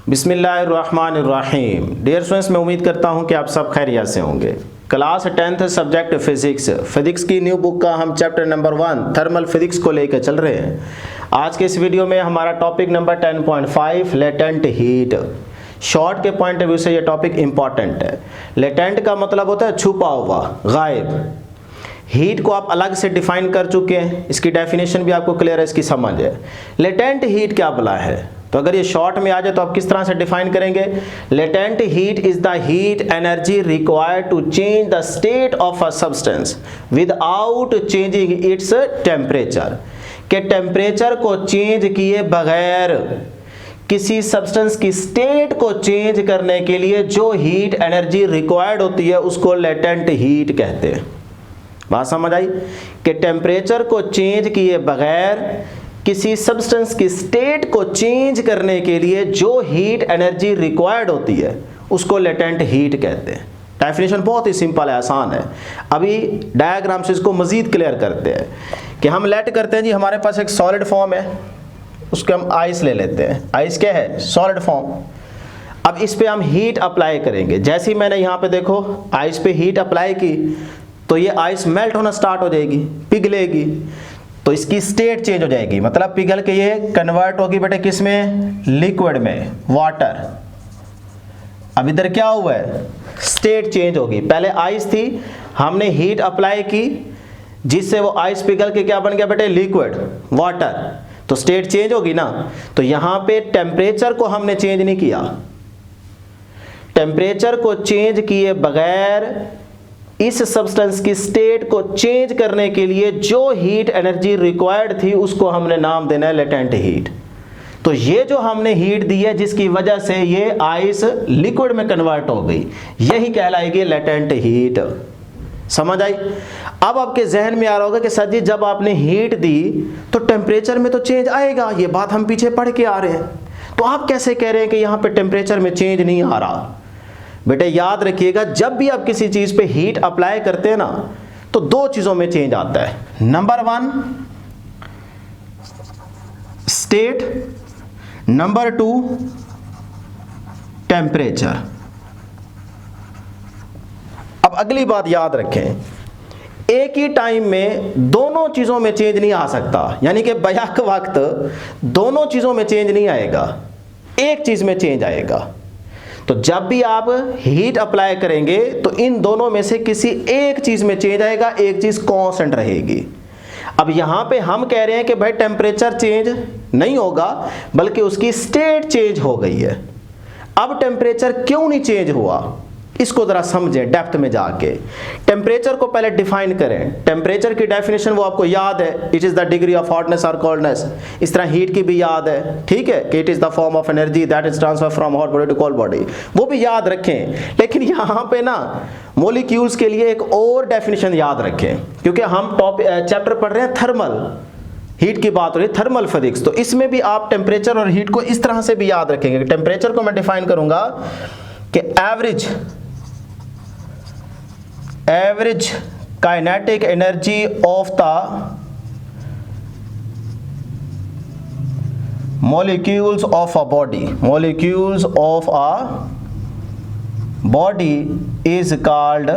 बिस्मिल्लाहिर्रहमानिर्रहीम। Dear students, मैं उम्मीद करता हूं कि आप सब खैरियत से होंगे। क्लास 10th सब्जेक्ट फिजिक्स की न्यू बुक का हम चैप्टर नंबर 1 थर्मल फिजिक्स को लेकर चल रहे हैं। आज के इस वीडियो में हमारा topic number 10.5 latent heat. Short के पॉइंट ऑफ व्यू से ये टॉपिक इंपॉर्टेंट है। लेटेंट का मतलब होता है छुपा हुआ, गायब। हीट को आप अलग से डिफाइन कर चुके हैं, इसकी डेफिनेशन भी आपको क्लियर है, इसकी समझ है। लेटेंट हीट क्या भला है, तो अगर ये शॉर्ट में आ जाए तो आप किस तरह से डिफाइन करेंगे? Latent heat is the heat energy required to change the state of a substance without changing its temperature. के टेम्परेचर को चेंज किए बगैर किसी सब्सटेंस की स्टेट को चेंज करने के लिए जो हीट एनर्जी रिक्वायर्ड होती है उसको लेटेंट हीट कहते हैं। बात समझ आई? कि टेम्परेचर को चेंज किए बगैर किसी सब्सटेंस की स्टेट को चेंज करने के लिए जो हीट एनर्जी रिक्वायर्ड होती है उसको लेटेंट हीट कहते हैं। डेफिनेशन बहुत ही सिंपल है, आसान है। अभी डायग्राम से इसको मजीद क्लियर करते हैं कि हम लेट करते हैं जी, हमारे पास एक सॉलिड फॉर्म है, उसको हम आइस ले लेते हैं। आइस क्या है? Solid form. अब इस पे हम हीट अप्लाई करेंगे। जैसे ही मैंने यहाँ पे देखो आइस पे हीट अप्लाई की तो ये आइस मेल्ट होना स्टार्ट हो जाएगी, पिघलेगी, तो इसकी स्टेट चेंज हो जाएगी। मतलब पिघल के ये कन्वर्ट होगी बेटे किस में? लिक्विड में, वाटर। अब इधर क्या हुआ है? स्टेट चेंज होगी। पहले आइस थी, हमने हीट अप्लाई की जिससे वो आइस पिघल के क्या बन गया बेटे? Liquid, water. तो स्टेट चेंज होगी ना। तो यहां पे टेम्परेचर को हमने चेंज नहीं किया। टेम्परेचर को चेंज किए बगैर इस सब्सटेंस की स्टेट को चेंज करने के लिए जो हीट एनर्जी रिक्वायर्ड थी उसको हमने नाम देना है लेटेंट हीट। तो ये जो हमने हीट दी है जिसकी वजह से ये आइस लिक्विड में कन्वर्ट हो गई, यही कहलाएगी लेटेंट हीट। समझ आई? अब आपके जहन में आ रहा होगा कि सर जी जब आपने हीट दी तो टेम्परेचर में तो चेंज आएगा, ये बात हम पीछे पढ़ के आ रहे हैं, तो आप कैसे कह रहे हैं कि यहां पे टेम्परेचर में चेंज नहीं आ रहा? बेटे याद रखिएगा, जब भी आप किसी चीज पे हीट अप्लाई करते हैं ना तो दो चीजों में चेंज आता है। Number 1 state, number 2 temperature. अब अगली बात याद रखें, एक ही टाइम में दोनों चीजों में चेंज नहीं आ सकता। यानी कि बैक वक्त दोनों चीजों में चेंज नहीं आएगा, एक चीज में चेंज आएगा। तो जब भी आप हीट अप्लाई करेंगे तो इन दोनों में से किसी एक चीज में चेंज आएगा, एक चीज कांस्टेंट रहेगी। अब यहां पे हम कह रहे हैं कि भाई टेम्परेचर चेंज नहीं होगा बल्कि उसकी स्टेट चेंज हो गई है। अब टेम्परेचर क्यों नहीं चेंज हुआ इसको जरा समझें डेप्थ में जाके। टेम्परेचर को पहले डिफाइन करें। टेम्परेचर की डेफिनेशन वो आपको याद है, it is the degree of hotness और कोल्डनेस। इस तरह हीट की भी याद है, ठीक है, कि it is the form of energy that is transfer from hot body to cold body, वो भी याद रखें। लेकिन यहां पे ना मॉलिक्यूल्स के लिए एक और डेफिनेशन याद रखें, क्योंकि हम चैप्टर पढ़ रहे हैं थर्मल, हीट की बात हो रही है, थर्मल फिजिक्स। तो इसमें भी आप टेम्परेचर और हीट को इस तरह से भी याद रखेंगे। टेम्परेचर को मैं डिफाइन करूंगा कि average kinetic energy of the molecules of a body is called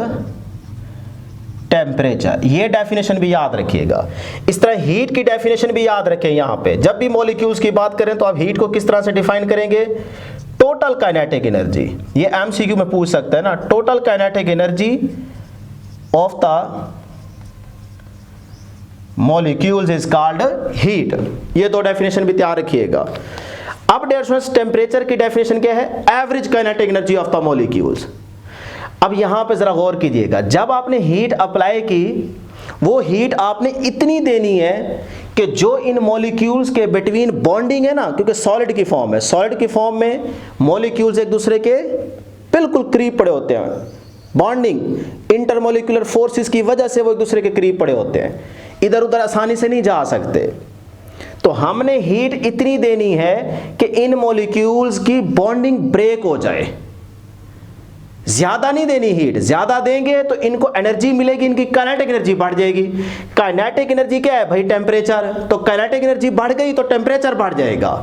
temperature. ये डेफिनेशन भी याद रखिएगा। इस तरह हीट की डेफिनेशन भी याद रखें। यहां पे जब भी मॉलिक्यूल्स की बात करें तो आप हीट को किस तरह से डिफाइन करेंगे? Total kinetic energy. ये एमसीक्यू में पूछ सकता है ना। Total kinetic energy of the molecules is called heat. ये दो डेफिनेशन भी तैयार रखिएगा। अब डियर स्टूडेंट्स, टेम्परेचर की डेफिनेशन क्या है? Average kinetic energy of the molecules. अब यहां पे जरा गौर कीजिएगा, जब आपने हीट अप्लाई की वो हीट आपने इतनी देनी है कि जो इन मॉलिक्यूल्स के बिटवीन बॉन्डिंग है ना, क्योंकि सॉलिड की फॉर्म है, सॉलिड की फॉर्म में मॉलिक्यूल्स एक दूसरे के बिल्कुल करीब पड़े होते हैं। बॉन्डिंग इंटरमोलिकुलर फोर्सेस की वजह से वो एक दूसरे के करीब पड़े होते हैं, इधर उधर आसानी से नहीं जा सकते। तो हमने हीट इतनी देनी है कि इन मॉलिक्यूल्स की बॉन्डिंग ब्रेक हो जाए। ज्यादा नहीं देनी हीट, ज्यादा देंगे तो इनको एनर्जी मिलेगी, इनकी काइनेटिक एनर्जी बढ़ जाएगी। काइनेटिक एनर्जी क्या है भाई? टेम्परेचर। तो काइनेटिक एनर्जी बढ़ गई तो टेम्परेचर बढ़ जाएगा।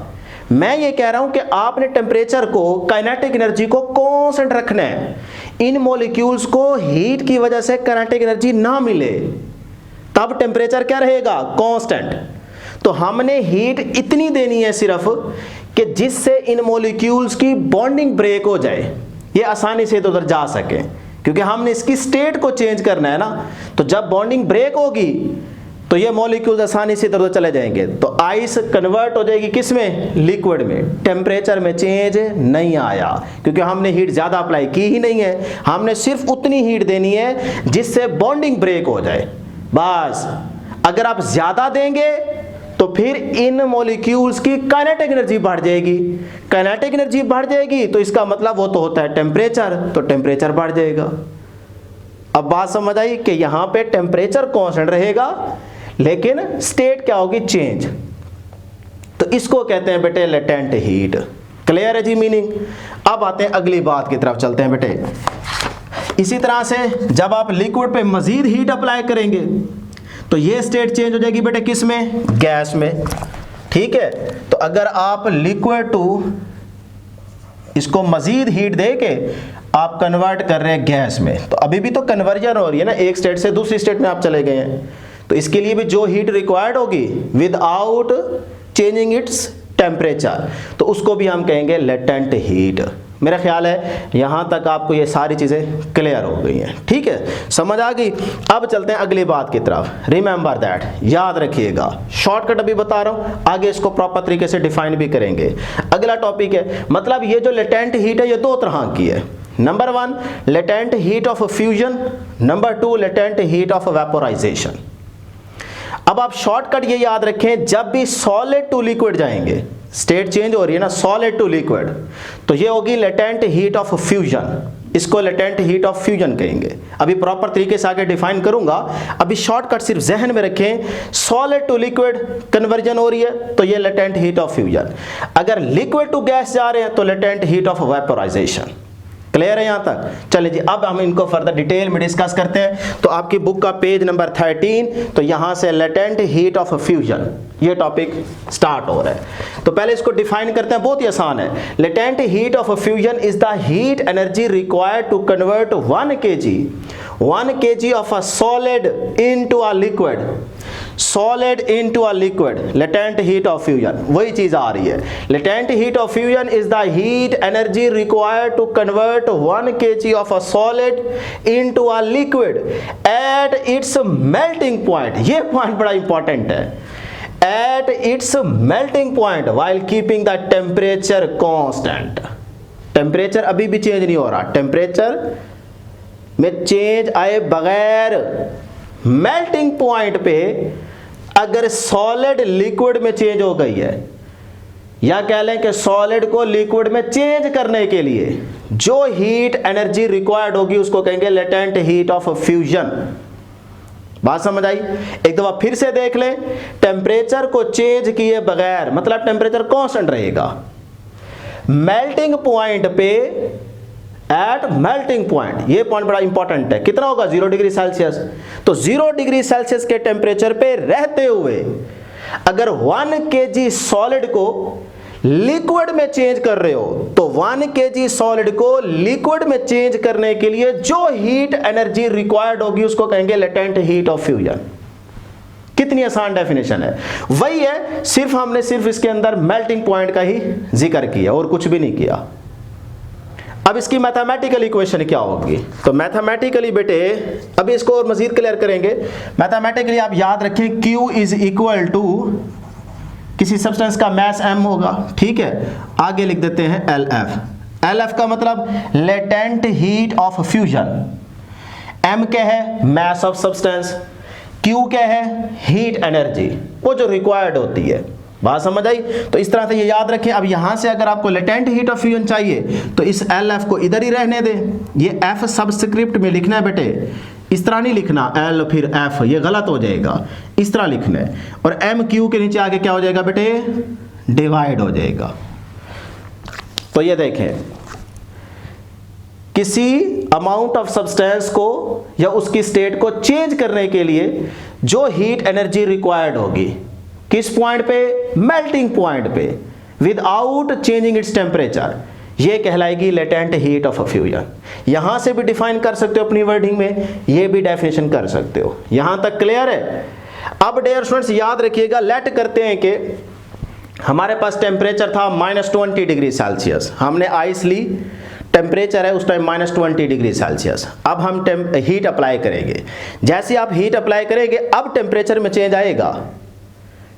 मैं ये कह रहा हूं कि आपने टेम्परेचर को, काइनेटिक एनर्जी को कांस्टेंट रखना है। इन मॉलिक्यूल्स को हीट की वजह से काइनेटिक एनर्जी ना मिले तब टेम्परेचर क्या रहेगा, कांस्टेंट। तो हमने हीट इतनी देनी है सिर्फ कि जिससे इन मॉलिक्यूल्स की बॉन्डिंग ब्रेक हो जाए, ये आसानी से इधर जा सके, क्योंकि हमने इसकी स्टेट को चेंज करना है ना। तो जब बॉन्डिंग ब्रेक होगी तो ये मॉलिक्यूल्स आसानी से इधर चले जाएंगे। तो आइस कन्वर्ट हो जाएगी किस में, लिक्विड में। टेम्परेचर में चेंज नहीं आया क्योंकि हमने हीट ज्यादा अप्लाई की ही नहीं है, हमने सिर्फ उतनी हीट देनी है जिससे बॉन्डिंग ब्रेक हो जाए, बस। अगर आप ज्यादा देंगे तो फिर इन मॉलिक्यूल्स की काइनेटिक एनर्जी बढ़ जाएगी। काइनेटिक एनर्जी बढ़ जाएगी तो इसका मतलब वो तो होता है टेम्परेचर, तो टेम्परेचर बढ़ जाएगा। अब बात समझ आई कि यहां पे टेम्परेचर कांस्टेंट रहेगा लेकिन स्टेट क्या होगी, चेंज। तो इसको कहते हैं बेटे लेटेंट हीट। क्लियर है जी मीनिंग। अब आते हैं अगली बात की तरफ चलते हैं बेटे। इसी तरह से जब आप लिक्विड पे मजीद हीट अप्लाई करेंगे तो ये स्टेट चेंज हो जाएगी बेटे किस में, गैस में। ठीक है, तो अगर आप लिक्विड टू इसको मजीद हीट दे के आप कन्वर्ट कर रहे हैं गैस में, तो अभी भी तो कन्वर्जन हो रही है ना, एक स्टेट से दूसरी स्टेट में आप चले गए हैं। तो इसके लिए भी जो हीट रिक्वायर्ड होगी विदाउट चेंजिंग इट्स टेम्परेचर, तो उसको भी हम कहेंगे लेटेंट हीट। मेरा ख्याल है यहां तक आपको ये सारी चीजें क्लियर हो गई हैं। ठीक है, समझ आ गई। अब चलते हैं अगली बात की तरफ। रिमेंबर दैट, याद रखिएगा, शॉर्टकट अभी बता रहा हूं, आगे इसको प्रॉपर तरीके से डिफाइन भी करेंगे। अगला टॉपिक है, मतलब ये जो लेटेंट हीट है ये दो तरह की है। Number 1 latent heat of fusion, number 2 latent heat of vaporisation. अब आप शॉर्टकट ये याद रखें, जब भी सॉलिड टू लिक्विड जाएंगे, स्टेट चेंज हो रही है ना, सॉलिड टू लिक्विड, तो ये होगी लेटेंट हीट ऑफ फ्यूजन। इसको लेटेंट हीट ऑफ फ्यूजन कहेंगे। अभी प्रॉपर तरीके से आगे डिफाइन करूंगा, अभी शॉर्टकट सिर्फ जहन में रखें। सॉलिड टू लिक्विड कन्वर्जन हो रही है तो ये लेटेंट हीट ऑफ फ्यूजन। अगर लिक्विड टू गैस जा रहे हैं तो latent heat of vaporisation. Clear है यहां तक? चलिए जी, अब हम इनको फर्दर डिटेल में डिस्कस करते हैं। तो आपकी बुक का पेज नंबर 13, तो यहां से लेटेंट हीट ऑफ फ्यूजन ये टॉपिक स्टार्ट हो रहा है। तो पहले इसको डिफाइन करते हैं, बहुत ही आसान है। Latent heat of fusion is the heat energy required to convert 1 kg of a solid into a liquid, solid into a liquid, latent heat of fusion. वही चीज आ रही है। Latent heat of fusion is the heat energy required to convert 1 kg of a solid into a liquid at its melting point. ये point बड़ा important है। At its melting point while keeping the temperature constant. Temperature अभी भी change नहीं हो रहा, temperature में change आए बगैर मेल्टिंग पॉइंट पे अगर सॉलिड लिक्विड में चेंज हो गई है, या कह लें कि सॉलिड को लिक्विड में चेंज करने के लिए जो हीट एनर्जी रिक्वायर्ड होगी उसको कहेंगे लेटेंट हीट ऑफ फ्यूजन। बात समझ आई? एक दफा फिर से देख लें, टेम्परेचर को चेंज किए बगैर, मतलब टेम्परेचर कांस्टेंट रहेगा मेल्टिंग पॉइंट पे, एट मेल्टिंग पॉइंट। ये पॉइंट बड़ा इंपॉर्टेंट है। कितना होगा? 0 डिग्री सेल्सियस। तो 0 डिग्री सेल्सियस के टेम्परेचर पे रहते हुए अगर 1 kg सॉलिड को लिक्विड में चेंज कर रहे हो, तो 1 kg सॉलिड को लिक्विड में चेंज करने के लिए जो हीट एनर्जी रिक्वायर्ड होगी उसको कहेंगे लेटेंट हीट ऑफ फ्यूजन। कितनी आसान डेफिनेशन है। वही है, सिर्फ हमने इसके अंदर मेल्टिंग पॉइंट का ही जिक्र किया और कुछ भी नहीं किया। अब इसकी मैथमेटिकल इक्वेशन क्या होगी? तो मैथमेटिकली बेटे अभी इसको और मजीद क्लियर करेंगे। मैथमेटिकली आप याद रखें, Q इज इक्वल टू किसी सब्सटेंस का मास m होगा, ठीक है, आगे लिख देते हैं LF। LF का मतलब latent heat of fusion. m क्या है? Mass of substance. Q क्या है? हीट एनर्जी, वो जो रिक्वायर्ड होती है। बात समझ आई? तो इस तरह से ये याद रखें। अब यहां से अगर आपको लेटेंट हीट ऑफ फ्यूजन चाहिए तो इस LF को इधर ही रहने दें। ये F सबस्क्रिप्ट में लिखना है बेटे, इस तरह नहीं लिखना L फिर F, ये गलत हो जाएगा। इस तरह लिखना है। और MQ के नीचे आगे क्या हो जाएगा बेटे? डिवाइड हो जाएगा। तो ये देखें, किसी अमाउंट ऑफ सब्सटेंस को या उसकी स्टेट को चेंज करने के लिए जो हीट एनर्जी रिक्वायर्ड होगी, किस पॉइंट पे? मेल्टिंग पॉइंट पे। विदाउट चेंजिंग इट्स टेम्परेचर, ये कहलाएगी लेटेंट हीट ऑफ फ्यूजन। यहां से भी डिफाइन कर सकते हो अपनी वर्डिंग में, ये भी डेफिनेशन कर सकते हो। यहां तक क्लियर है? अब डियर स्टूडेंट्स याद रखिएगा, लेट करते हैं कि हमारे पास टेम्परेचर था -20 डिग्री सेल्सियस, हमने आइस ली, टेम्परेचर है उस टाइम -20 डिग्री सेल्सियस। अब हम हीट अप्लाई करेंगे, जैसे आप हीट अप्लाई करेंगे अब टेम्परेचर में चेंज आएगा,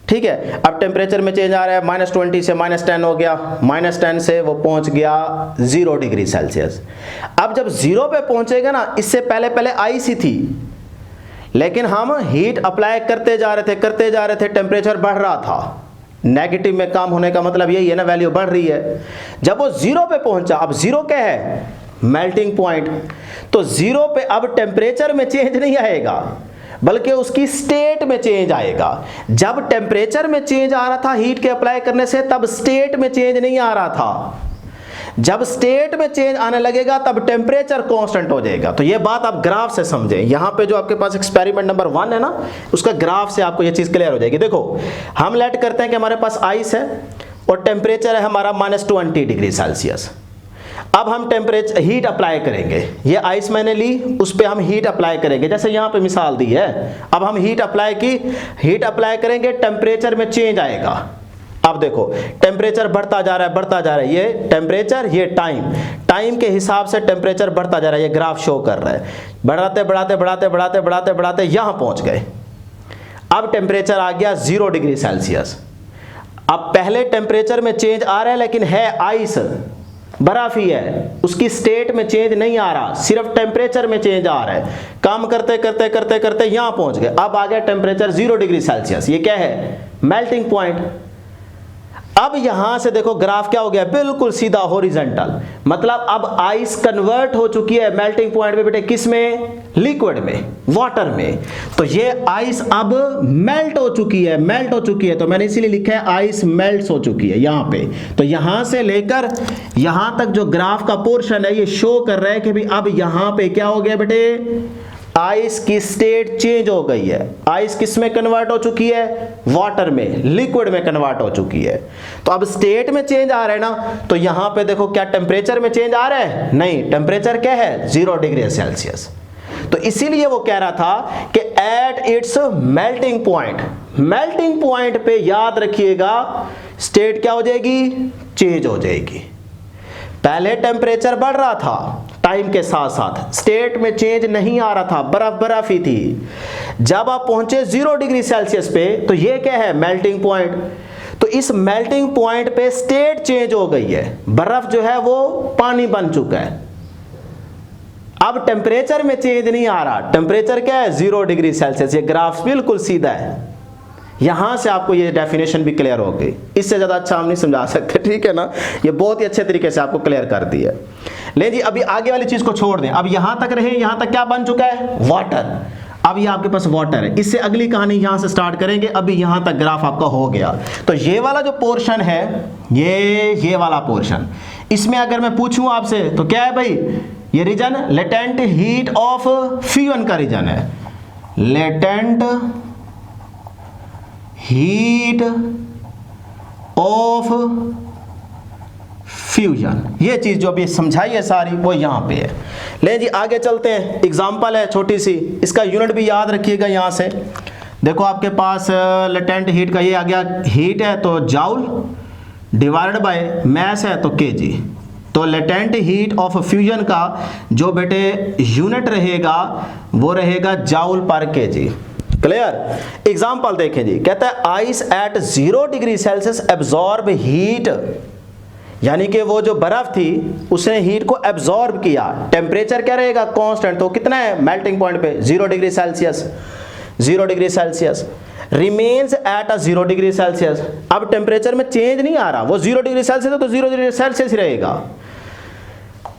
ठीक है। अब टेम्परेचर में चेंज आ रहा है, -20 से -10 हो गया, -10 से वो पहुंच गया 0 डिग्री सेल्सियस। अब जब 0 पे पहुंचेगा ना, इससे पहले आइस ही थी, लेकिन हम हीट अप्लाई करते जा रहे थे, टेम्परेचर बढ़ रहा था। नेगेटिव में काम होने का मतलब यही है ना, वैल्यू बढ़ रही है। जब वो 0 पे पहुंचा, अब 0 क्या है? Melting point. तो 0 पे अब टेम्परेचर में चेंज नहीं आएगा, बल्कि उसकी स्टेट में चेंज आएगा। जब टेम्परेचर में चेंज आ रहा था हीट के अप्लाई करने से, तब स्टेट में चेंज नहीं आ रहा था। जब स्टेट में चेंज आने लगेगा तब टेम्परेचर कांस्टेंट हो जाएगा। तो ये बात आप ग्राफ से समझें। यहां पे जो आपके पास एक्सपेरिमेंट नंबर 1 है ना, उसका ग्राफ से आपको ये चीज क्लियर हो जाएगी। देखो, हम लेट करते हैं कि हमारे पास आइस है और टेम्परेचर है हमारा -20 डिग्री सेल्सियस। अब हम टेम्परेचर हीट अप्लाई करेंगे, ये आइस मैंने ली, उस पर हम हीट अप्लाई करेंगे, जैसे यहाँ पे मिसाल दी है। अब हम हीट अप्लाई करेंगे, टेम्परेचर में चेंज आएगा। अब देखो टेम्परेचर बढ़ता जा रहा है, ये टेम्परेचर, ये टाइम के हिसाब से टेम्परेचर बढ़ता जा रहा है, ये ग्राफ शो कर रहा है। बढ़ाते यहां पहुंच गए। अब टेम्परेचर आ गया 0 डिग्री सेल्सियस। अब पहले टेम्परेचर में चेंज आ रहा है, लेकिन है आइस, बर्फ ही है, उसकी स्टेट में चेंज नहीं आ रहा, सिर्फ टेम्परेचर में चेंज आ रहा है। काम करते यहां पहुंच गए। अब आ गया टेम्परेचर 0 डिग्री सेल्सियस, ये क्या है? Melting point. अब यहां से देखो ग्राफ क्या हो गया? बिल्कुल सीधा हॉरिजॉन्टल, मतलब अब आइस कन्वर्ट हो चुकी है मेल्टिंग पॉइंट पे बेटे, किस में? लिक्विड में, वाटर में। तो ये आइस अब मेल्ट हो चुकी है, तो मैंने इसीलिए लिखा है आइस मेल्ट हो चुकी है यहां पे। तो यहां से लेकर यहां तक जो ग्राफ का पोर्शन है, ये शो कर रहा है कि भाई अब यहां पे क्या हो गया बेटे? आइस की स्टेट चेंज हो गई है। आइस किस में कन्वर्ट हो चुकी है? वाटर में, लिक्विड में कन्वर्ट हो चुकी है। तो अब स्टेट में चेंज आ रहा है ना, तो यहां पे देखो क्या टेम्परेचर में चेंज आ रहा है? नहीं, टेम्परेचर क्या है? 0 डिग्री सेल्सियस। तो इसीलिए वो कह रहा था कि एट इट्स मेल्टिंग पॉइंट पे याद रखिएगा स्टेट क्या हो जाएगी? चेंज हो जाएगी। पहले टेम्परेचर बढ़ रहा था, टाइम के साथ साथ स्टेट में चेंज नहीं आ रहा था, बर्फ ही थी। जब आप पहुंचे 0 डिग्री सेल्सियस पे, तो ये क्या है? Melting point. तो इस मेल्टिंग पॉइंट पे स्टेट चेंज हो गई है, बर्फ जो है वो पानी बन चुका है। अब टेम्परेचर में चेंज नहीं आ रहा, टेम्परेचर क्या है? 0 डिग्री सेल्सियस। ये ग्राफ बिल्कुल सीधा है। यहां से आपको ये डेफिनेशन भी क्लियर हो गई, इससे ज्यादा अच्छा हम नहीं समझा सकते, ठीक है ना। ये बहुत ही अच्छे तरीके से आपको क्लियर कर दी है। ले जी, अभी आगे वाली चीज को छोड़ दें, अब यहां तक रहे। यहां तक क्या बन चुका है? वाटर। अब ये आपके पास वाटर है, इससे अगली कहानी यहां से स्टार्ट करेंगे। अभी यहां तक ग्राफ आपका हो गया। तो ये वाला जो पोर्शन है, ये वाला पोर्शन, इसमें अगर मैं पूछूं आपसे तो क्या है भाई? ये reason latent heat of fusion का रीजन है। लेटेंट हीट ऑफ फ्यूजन, ये चीज जो अभी समझाई है सारी, वो यहां पे है। ले जी आगे चलते हैं। एग्जांपल है छोटी सी, इसका यूनिट भी याद रखिएगा। यहां से देखो आपके पास लेटेंट हीट का ये आ गया, हीट है तो जाउल डिवाइडेड बाय मैस है तो केजी। तो लेटेंट हीट ऑफ फ्यूजन का जो बेटे यूनिट रहेगा वो रहेगा जाउल पर केजी। क्लियर? एग्जांपल देखें जी, कहता है ice eight 0 degree Celsius absorb heat, यानी कि वो जो बर्फ थी उसने हीट को एब्जॉर्ब किया। टेम्परेचर क्या रहेगा? कांस्टेंट। तो कितना है मेल्टिंग पॉइंट पे? 0 degree Celsius. 0 degree Celsius remains at 0 degree Celsius. अब टेम्परेचर में चेंज नहीं आ रहा, वो 0 डिग्री सेल्सियस है तो 0 डिग्री सेल्सियस ही रहेगा।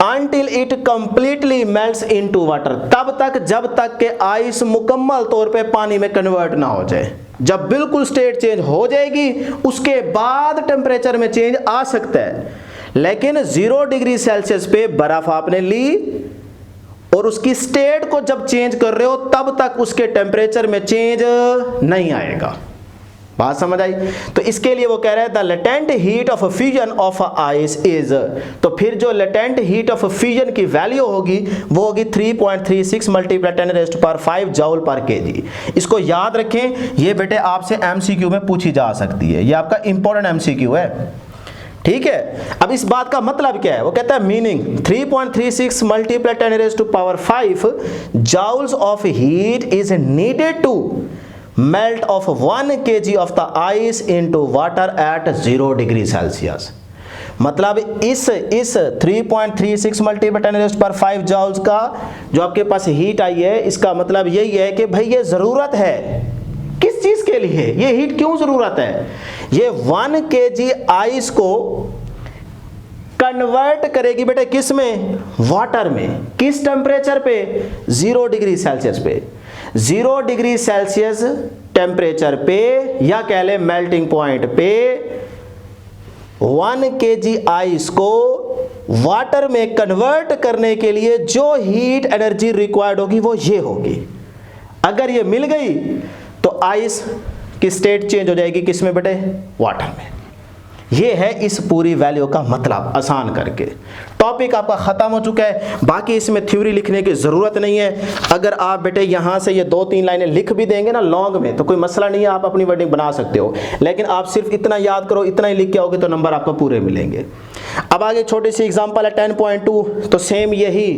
Until it completely melts into water, तब तक जब तक के आइस मुकम्मल तौर पे पानी में कन्वर्ट ना हो जाए। जब बिल्कुल स्टेट चेंज हो जाएगी उसके बाद टेम्परेचर में चेंज आ सकता है, लेकिन 0 डिग्री सेल्सियस पे बर्फ आपने ली और उसकी स्टेट को जब चेंज कर रहे हो तब तक उसके टेम्परेचर में चेंज नहीं आएगा। बात समझ आई। तो इसके लिए वो कह रहे हैं the latent heat of fusion of ice is, तो फिर जो लेटेंट हीट ऑफ फ्यूजन की वैल्यू होगी वो होगी 3.36 मल्टीप्लाई 10⁵ जूल पर केजी। इसको याद रखें, ये बेटे आपसे एमसीक्यू में पूछी जा सकती है, ये आपका इंपॉर्टेंट एमसीक्यू है, ठीक है। अब इस बात का मतलब क्या है, वो कहता है meaning 3.36 multiply 10⁵ joules of heat is needed to melt of 1 kg of the ice into water at 0 degree Celsius. मतलब इस 3.36 मल्टीप्लाई 10⁵ जूल्स का जो आपके पास हीट आई है, इसका मतलब यही है कि भाई ये जरूरत है, किस चीज के लिए ये हीट क्यों जरूरत है, ये 1 kg आइस को कन्वर्ट करेगी बेटे किस में, वाटर में, किस टेम्परेचर पे, 0 डिग्री सेल्सियस पे। 0 डिग्री सेल्सियस टेम्परेचर पे या कह ले मेल्टिंग पॉइंट पे 1 kg आइस को वाटर में कन्वर्ट करने के लिए जो हीट एनर्जी रिक्वायर्ड होगी वो ये होगी। अगर ये मिल गई तो आइस की स्टेट चेंज हो जाएगी किस में बेटे, वाटर में। ये है इस पूरी वैल्यू का मतलब, आसान करके। टॉपिक आपका खत्म हो चुका है, बाकी इसमें थ्योरी लिखने की जरूरत नहीं है। अगर आप बेटे यहां से ये 2-3 लाइनें लिख भी देंगे ना लॉन्ग में तो कोई मसला नहीं है, आप अपनी वर्डिंग बना सकते हो, लेकिन आप सिर्फ इतना याद करो, इतना ही लिख के आओगे तो नंबर आपको पूरे मिलेंगे। अब आगे छोटी सी एग्जांपल है 10.2, तो सेम यही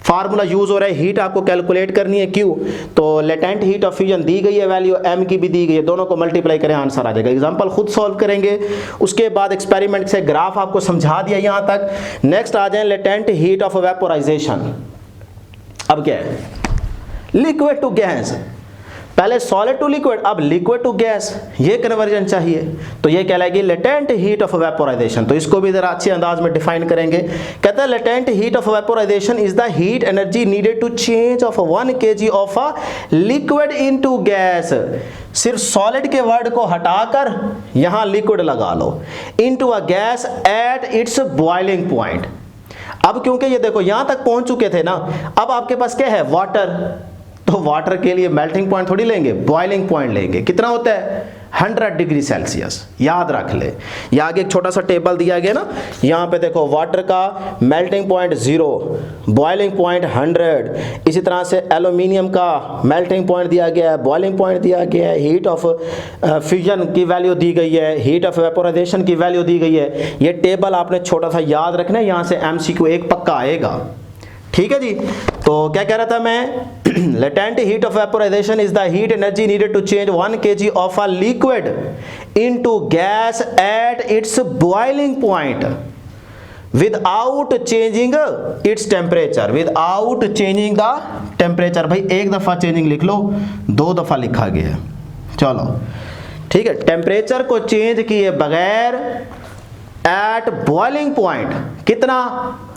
फार्मूला यूज हो रहा है, हीट आपको कैलकुलेट करनी है क्यों, तो लेटेंट हीट ऑफ फ्यूजन दी गई है, वैल्यू m की भी दी गई है, दोनों को मल्टीप्लाई करें आंसर आ जाएगा। एग्जांपल खुद सॉल्व करेंगे, उसके बाद एक्सपेरिमेंट से ग्राफ आपको समझा दिया यहां तक। नेक्स्ट आ जाए लेटेंट हीट ऑफ वेपोराइजेशन। अब क्या है, लिक्विड टू गैस, पहले सॉलिड टू लिक्विड, अब लिक्विड टू गैस, ये कन्वर्जन चाहिए, तो ये कहलाएगी लेटेंट हीट ऑफ वेपोराइजेशन। तो इसको भी जरा अच्छे अंदाज में डिफाइन करेंगे। कहता है latent heat of vaporization is the heat energy needed to change of 1 kg of a liquid into gas. सिर्फ सॉलिड के वर्ड को हटाकर यहां लिक्विड लगा लो, into a gas at its boiling point. अब क्योंकि ये देखो यहां तक पहुंच चुके थे ना, अब आपके पास क्या है, वाटर, तो वाटर के लिए मेल्टिंग पॉइंट थोड़ी लेंगे, बॉइलिंग पॉइंट लेंगे। कितना होता है, 100 डिग्री सेल्सियस, याद रख ले। ये आगे एक छोटा सा टेबल दिया गया ना, यहाँ पे देखो वाटर का मेल्टिंग पॉइंट 0, बॉइलिंग पॉइंट 100, इसी तरह से एल्यूमिनियम का मेल्टिंग पॉइंट दिया गया है, बॉइलिंग पॉइंट दिया गया है, हीट ऑफ फ्यूजन की वैल्यू दी गई है, हीट ऑफ वेपोराइजेशन की वैल्यू दी गई है। ये टेबल आपने छोटा सा याद रखना है, यहाँ से MCQ एक पक्का आएगा, ठीक है जी। तो क्या कह रहा था मैं, latent heat of vaporization is the heat energy needed to change 1 kg of a liquid into gas at its boiling point without changing its temperature, without changing the temperature. भाई एक दफा चेंजिंग लिख लो, 2 दफा लिखा गया, चलो ठीक है। टेम्परेचर को चेंज किए बगैर एट बॉइलिंग पॉइंट कितना,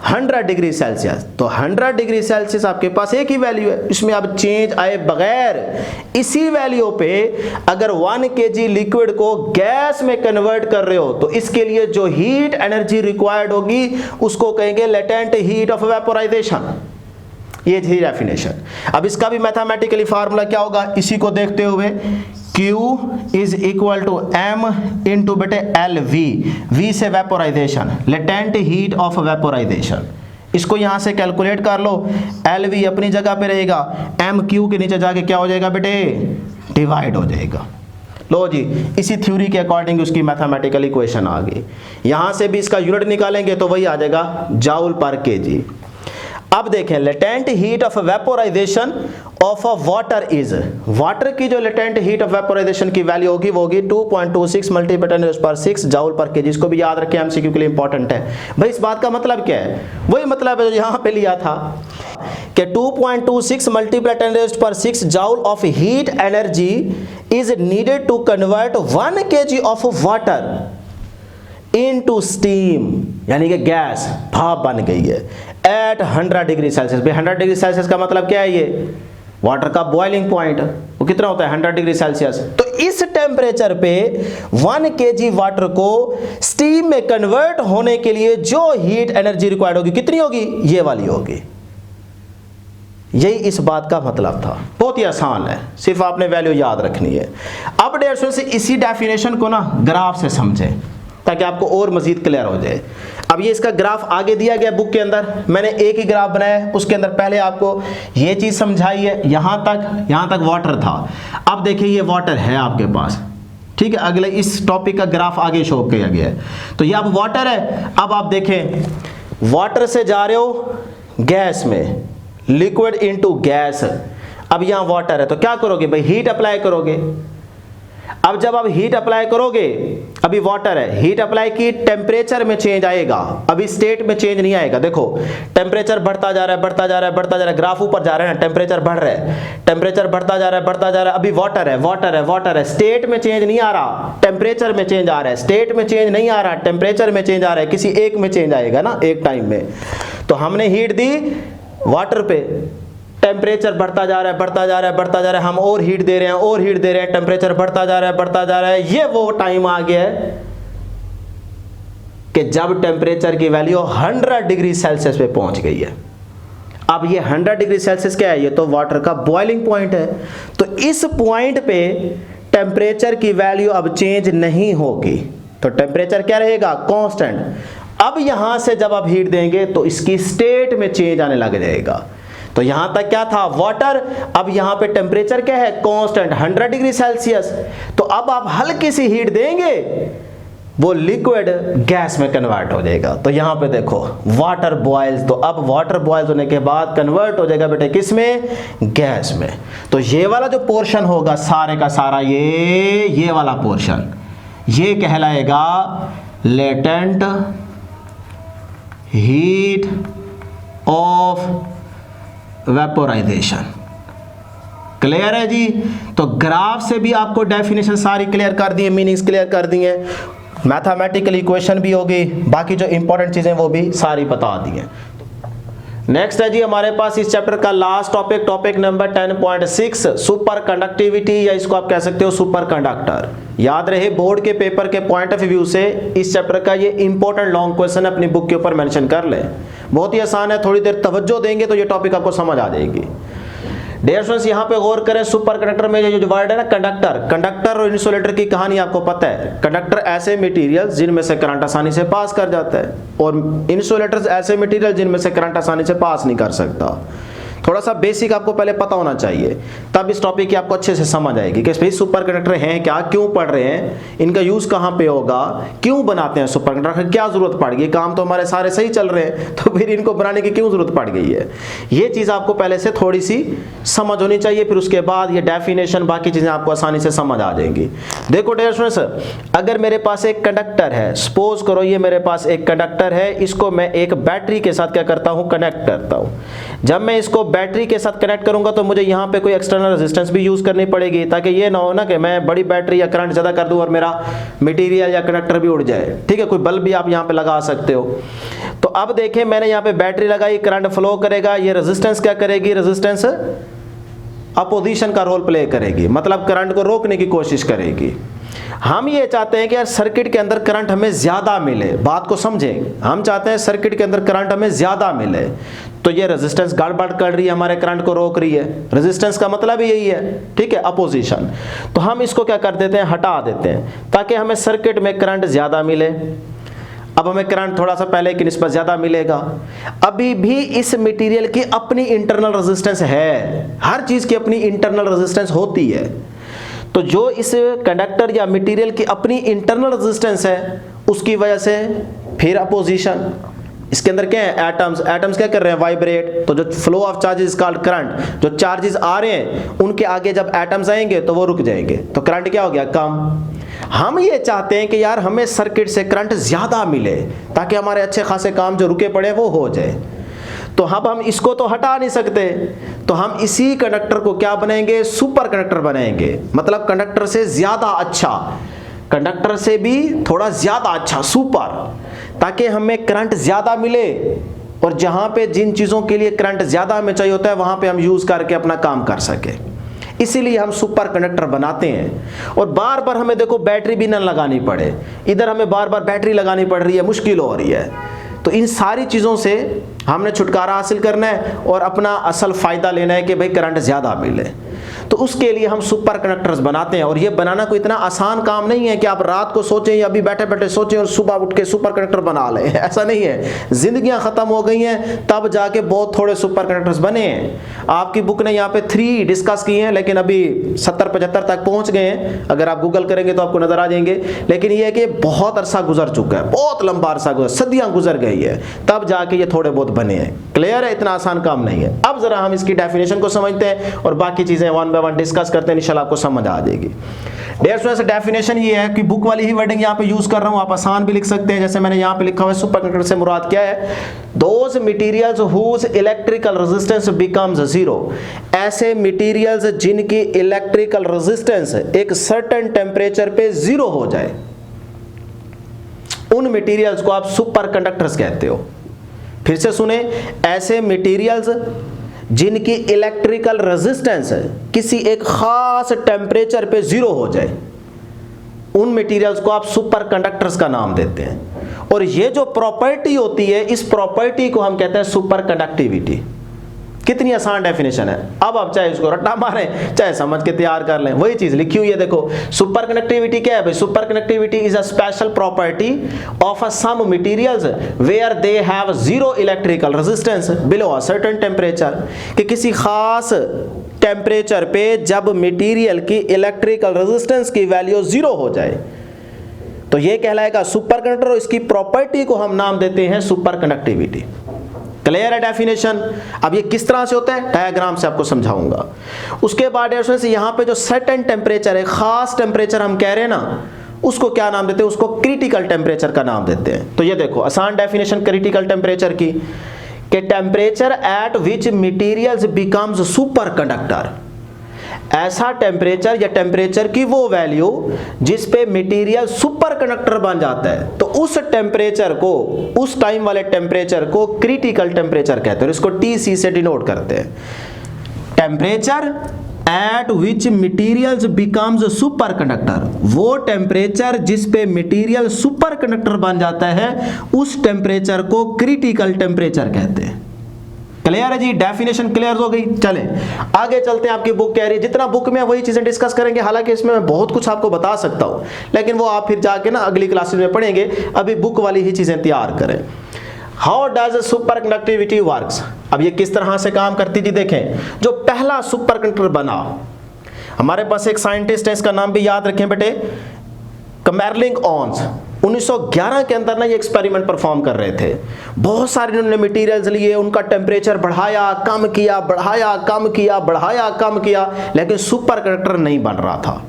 100 डिग्री सेल्सियस। तो 100 डिग्री सेल्सियस आपके पास एक ही वैल्यू है, इसमें अब चेंज आए बगैर इसी वैल्यू पे अगर 1 kg लिक्विड को गैस में कन्वर्ट कर रहे हो तो इसके लिए जो हीट एनर्जी रिक्वायर्ड होगी उसको कहेंगे लेटेंट हीट ऑफ वेपोराइजेशन। ये थी डेफिनेशन। अब इसका भी मैथमेटिकली फार्मूला क्या होगा, इसी को देखते हुए Q is equal to M into बेटे LV, V से vaporization, latent heat of vaporization. इसको यहां से कैलकुलेट कर लो, LV अपनी जगह पे रहेगा, MQ के नीचे जाके क्या हो जाएगा बेटे, डिवाइड हो जाएगा। लो जी, इसी थ्योरी के अकॉर्डिंग उसकी मैथमेटिकल इक्वेशन आ गई। यहां से भी इसका यूनिट निकालेंगे तो वही आ जाएगा जूल पर केजी। अब देखें latent heat of vaporisation of a water is, water की जो लेटेंट हीट ऑफ वेपोराइजेशन की वैल्यू होगी वो होगी 2.26 मल्टीप्लाई 10⁶ जूल पर केजी। इसको भी याद रखें, MCQ के लिए इंपॉर्टेंट है। भाई इस बात का मतलब क्या है, वही मतलब है जो यहां पे लिया था कि 2.26 multiply 10⁶ joule of heat energy is needed to convert 1 kg of water into steam, यानी कि गैस, भाप बन गई है एट 100 डिग्री सेल्सियस। भाई 100 डिग्री सेल्सियस का मतलब क्या है, ये वाटर का बॉइलिंग पॉइंट, वो कितना होता है 100 डिग्री सेल्सियस। तो इस टेम्परेचर पे 1 kg वाटर को स्टीम में कन्वर्ट होने के लिए जो हीट एनर्जी रिक्वायर्ड होगी कितनी होगी, ये वाली होगी। यही इस बात का मतलब था। बहुत ही आसान है, सिर्फ आपने वैल्यू याद रखनी है। अब डियर स्टूडेंट्स इसी डेफिनेशन को ना ग्राफ से समझें ताकि आपको और मजीद क्लियर हो जाए। अब ये इसका ग्राफ आगे दिया गया बुक के अंदर, मैंने एक ही ग्राफ बनाया है, उसके अंदर पहले आपको ये चीज समझाई है, यहां तक वाटर था। अब देखिए ये वाटर है आपके पास, ठीक है। अगले इस टॉपिक का ग्राफ आगे शो किया गया है। तो ये अब वाटर है। अब आप देखें वाटर से जा रहे हो गैस में, लिक्विड इनटू गैस। अब यहां वाटर है तो क्या करोगे भाई, हीट अप्लाई करोगे। अब जब आप हीट अप्लाई करोगे, अभी वाटर है, हीट अप्लाई की, टेम्परेचर में चेंज आएगा, अभी स्टेट में चेंज नहीं आएगा। देखो टेम्परेचर बढ़ता जा रहा है, बढ़ता जा रहा है, बढ़ता जा रहा है, ग्राफ ऊपर जा रहा है ना, टेम्परेचर बढ़ रहा है, टेम्परेचर बढ़ता जा रहा है, बढ़ता जा रहा है। अभी वाटर है, वाटर है, वाटर है, स्टेट में चेंज नहीं आ रहा, टेम्परेचर में चेंज आ रहा है। स्टेट में चेंज नहीं आ रहा, टेम्परेचर में चेंज आ रहा है, किसी एक में चेंज आएगा ना एक टाइम में। तो हमने हीट दी वाटर पे, टेम्परेचर बढ़ता जा रहा है, बढ़ता जा रहा है, बढ़ता जा रहा है, हम और हीट दे रहे हैं, और हीट दे रहे हैं, टेम्परेचर बढ़ता जा रहा है, बढ़ता जा रहा है। ये वो टाइम आ गया है कि जब टेम्परेचर की वैल्यू 100 डिग्री सेल्सियस पे पहुंच गई है। अब ये 100 डिग्री सेल्सियस क्या है, ये तो वाटर का बॉइलिंग पॉइंट है। तो इस पॉइंट पे टेम्परेचर की वैल्यू अब चेंज नहीं होगी, तो टेम्परेचर क्या रहेगा, कांस्टेंट। अब यहां से जब आप हीट देंगे तो इसकी स्टेट में चेंज आने लग जाएगा। तो यहां तक क्या था, वाटर, अब यहां पे टेम्परेचर क्या है, कांस्टेंट 100 डिग्री सेल्सियस। तो अब आप हल्की सी हीट देंगे, वो लिक्विड गैस में कन्वर्ट हो जाएगा। तो यहां पे देखो वाटर बॉयल्स, तो अब वाटर बॉयल्स होने के बाद कन्वर्ट हो जाएगा बेटे किस में, गैस में। तो ये वाला जो पोर्शन होगा सारे का सारा, ये वाला पोर्शन, ये कहलाएगा latent heat of vaporisation. Clear है जी। तो ग्राफ से भी आपको डेफिनेशन सारी क्लियर कर दी है, मीनिंग्स क्लियर कर दी है, मैथमेटिकल इक्वेशन भी होगी, बाकी जो इंपॉर्टेंट चीजें वो भी सारी बता दी हैं। नेक्स्ट है जी हमारे पास इस चैप्टर का last topic, topic number 10.6 super conductivity, या इसको आप कह सकते हो सुपर कंडक्टर। याद रहे बोर्ड के पेपर के पॉइंट ऑफ व्यू से इस चैप्टर का ये इंपॉर्टेंट लॉन्ग क्वेश्चन अपनी बुक के ऊपर मेंशन कर ले। बहुत ही आसान है, थोड़ी देर तवज्जो देंगे तो ये टॉपिक आपको समझ आ जाएगी। डियर स्टूडेंट्स यहाँ पे गौर करें, सुपर कंडक्टर में ये जो वर्ड है ना कंडक्टर, कंडक्टर और इंसुलेटर की कहानी आपको पता है। कंडक्टर ऐसे मटेरियल्स जिनमें से करंट आसानी से पास कर जाता है, और इंसुलेटर्स ऐसे मटेरियल जिनमें से करंट आसानी से पास नहीं कर सकता। थोड़ा सा बेसिक आपको पहले पता होना चाहिए, तब इस टॉपिक की आपको अच्छे से समझ आएगी कि भाई सुपर कंडक्टर हैं क्या, क्यों पढ़ रहे हैं, इनका यूज कहाँ पे होगा, क्यों बनाते हैं सुपर कंडक्टर, क्या जरूरत पड़ गई, काम तो हमारे सारे सही चल रहे हैं, तो फिर इनको बनाने की क्यों जरूरत पड़ गई है। ये चीज आपको पहले से थोड़ी सी समझ होनी चाहिए, फिर उसके बाद ये डेफिनेशन बाकी चीजें आपको आसानी से समझ आ जाएंगी। देखो डियर स्टूडेंट्स, अगर मेरे पास एक कंडक्टर है, सपोज करो ये मेरे पास एक कंडक्टर है, इसको मैं एक बैटरी के साथ क्या करता हूँ, कनेक्ट करता हूँ। जब मैं इसको बैटरी के साथ कनेक्ट करूंगा तो मुझे यहाँ पे कोई एक्सटर्नल रेजिस्टेंस भी यूज करनी पड़ेगी, ताकि ये ना हो ना कि मैं बड़ी बैटरी या करंट ज्यादा कर दूं और मेरा मटेरियल या कंडक्टर भी उड़ जाए। ठीक है, कोई बल्ब भी आप यहाँ पे लगा सकते हो। तो अब देखें मैंने यहाँ पे बैटरी लगाई, करंट फ्लो करेगा, ये रेजिस्टेंस क्या करेगी, रेजिस्टेंस अपोजिशन का रोल प्ले करेगी, मतलब करंट को रोकने की कोशिश करेगी। हम ये चाहते हैं कि यार सर्किट के अंदर करंट हमें ज्यादा मिले, बात को समझें, हम चाहते हैं सर्किट के अंदर करंट हमें ज्यादा मिले, तो ये रेजिस्टेंस गड़बड़ कर रही है, हमारे करंट को रोक रही है। रेजिस्टेंस का मतलब ही यही है, ठीक है, अपोजिशन। तो हम इसको क्या कर देते हैं, हटा देते हैं, ताकि हमें सर्किट में करंट ज्यादा मिले। अब हमें करंट थोड़ा सा पहले की निस्बत ज्यादा मिलेगा। अभी भी इस मटेरियल की अपनी इंटरनल रेजिस्टेंस है, हर चीज की अपनी इंटरनल रेजिस्टेंस होती है। तो जो इस कंडक्टर या मटेरियल की अपनी इंटरनल रेजिस्टेंस है, उसकी वजह से फिर अपोजिशन। इसके अंदर क्या है, एटम्स, एटम्स क्या कर रहे हैं, वाइब्रेट। तो जो flow of charges called current, जो चार्जेस आ रहे हैं उनके आगे जब एटम्स आएंगे तो वो रुक जाएंगे, तो करंट क्या हो गया, कम। हम ये चाहते हैं कि यार हमें सर्किट से करंट ज्यादा मिले, ताकि हमारे अच्छे खासे काम जो रुके पड़े वो हो जाए। तो अब हम इसको तो हटा नहीं सकते, तो हम इसी कंडक्टर को क्या बनाएंगे, सुपर कंडक्टर बनाएंगे। मतलब कंडक्टर से ज्यादा अच्छा, कंडक्टर से भी थोड़ा ज्यादा अच्छा, सुपर, ताकि हमें करंट ज्यादा मिले, और जहां पे जिन चीजों के लिए करंट ज्यादा हमें चाहिए होता है वहां पे हम यूज करके अपना काम कर सके। इसीलिए हम सुपर कंडक्टर बनाते हैं। और बार बार हमें देखो बैटरी भी न लगानी पड़े, इधर हमें बार बार बैटरी लगानी पड़ रही है, मुश्किल हो रही है। तो इन सारी चीज़ों से हमने छुटकारा हासिल करना है और अपना असल फ़ायदा लेना है कि भाई करंट ज़्यादा मिले। तो उसके लिए हम सुपर कंडक्टर्स बनाते हैं, और ये बनाना कोई इतना आसान काम नहीं है कि आप रात को सोचें या अभी बैठे बैठे सोचें और सुबह उठ के सुपर कंडक्टर बना लें। ऐसा नहीं है, जिंदगियां ख़त्म हो गई हैं तब जाके बहुत थोड़े सुपर कंडक्टर्स बने हैं। आपकी बुक ने यहाँ पे 3 डिस्कस किए हैं, लेकिन अभी 70-75 तक पहुँच गए हैं। अगर आप गूगल करेंगे तो आपको नज़र आ जाएंगे। लेकिन ये है कि बहुत अरसा गुजर चुका है, बहुत लंबा अरसा गुजर, सदियाँ गुजर गई है, तब जाके ये थोड़े बहुत बने हैं। क्लियर है, इतना आसान काम नहीं है। अब ज़रा हम इसकी डेफिनेशन को समझते हैं और बाकी चीज़ें 1 बाय 1 डिस्कस करते हैं, इंशाल्लाह आपको समझ आ जाएगी। डियर स्टूडेंट्स, डेफिनेशन ये है कि बुक वाली ही वर्डिंग यहाँ पे यूज कर रहा हूँ, आप आसान भी लिख सकते हैं। जैसे मैंने यहाँ पे लिखा हुआ है, सुपर कंडक्टर से मुराद क्या है? Those materials whose electrical resistance becomes zero, ऐसे मटेरियल्स जिनकी इलेक्ट्रिकल रेजिस्टेंस एक सर्टेन टेम्परेचर पे जीरो हो जाए, उन मटेरियल्स को आप सुपर कंडक्टर्स कहते हो। फिर से सुने, ऐसे मटेरियल्स जिनकी इलेक्ट्रिकल रेजिस्टेंस किसी एक खास टेम्परेचर पे जीरो हो जाए, उन मटेरियल्स को आप सुपर कंडक्टर्स का नाम देते हैं। और ये जो प्रॉपर्टी होती है, इस प्रॉपर्टी को हम कहते हैं सुपर कंडक्टिविटी। कितनी आसान डेफिनेशन है। अब आप चाहे इसको रट्टा मारें, चाहे समझ के तैयार कर लें, वही चीज लिखी हुई है। देखो, सुपर कंडक्टिविटी क्या है भाई? Superconductivity is a special property of a some materials where they have zero electrical resistance below a certain temperature, कि किसी खास टेम्परेचर पे जब मटेरियल की इलेक्ट्रिकल रेजिस्टेंस की वैल्यू जीरो हो जाए तो ये कहलाएगा सुपर कंडक्टर, और इसकी प्रॉपर्टी को हम नाम देते हैं सुपर कंडक्टिविटी। क्लियर है डेफिनेशन? अब ये किस तरह से होता है, डायग्राम से आपको समझाऊंगा। उसके बाद यहाँ पे जो सर्टेन टेम्परेचर है, खास टेम्परेचर हम कह रहे हैं ना, उसको क्या नाम देते हैं? उसको क्रिटिकल टेम्परेचर का नाम देते हैं। तो ये देखो, आसान डेफिनेशन क्रिटिकल टेम्परेचर की, कि temperature at which materials becomes super conductor, ऐसा टेम्परेचर या टेम्परेचर की वो वैल्यू जिस पे मटेरियल सुपर कंडक्टर बन जाता है, तो उस टेम्परेचर को, उस टाइम वाले टेम्परेचर को क्रिटिकल टेम्परेचर कहते हैं। इसको TC से डिनोट करते हैं। Temperature at which materials becomes super conductor, वो टेम्परेचर जिस पे मटेरियल सुपर कंडक्टर बन जाता है, उस टेम्परेचर को क्रिटिकल टेम्परेचर कहते हैं। क्लियर है जी? डेफिनेशन क्लियर हो गई। चलें आगे चलते हैं। आपकी बुक कह रही है, जितना बुक में वही चीजें डिस्कस करेंगे। हालांकि इसमें मैं बहुत कुछ आपको बता सकता हूं, लेकिन वो आप फिर जाके ना अगली क्लासेस में पढ़ेंगे। अभी बुक वाली ही चीजें तैयार करें। How does super conductivity works? अब ये किस तरह से काम करती थी देखें। जो पहला सुपर कंडक्टर बना, हमारे पास एक साइंटिस्ट है, इसका नाम भी याद रखें बेटे, कमेर्लिंग ऑन्स। 1911 के अंदर ना ये एक्सपेरिमेंट परफॉर्म कर रहे थे। बहुत सारे उन्होंने मटेरियल्स लिए, उनका टेम्परेचर बढ़ाया, कम किया, बढ़ाया, कम किया, बढ़ाया, कम किया, लेकिन सुपर कंडक्टर नहीं बन रहा था।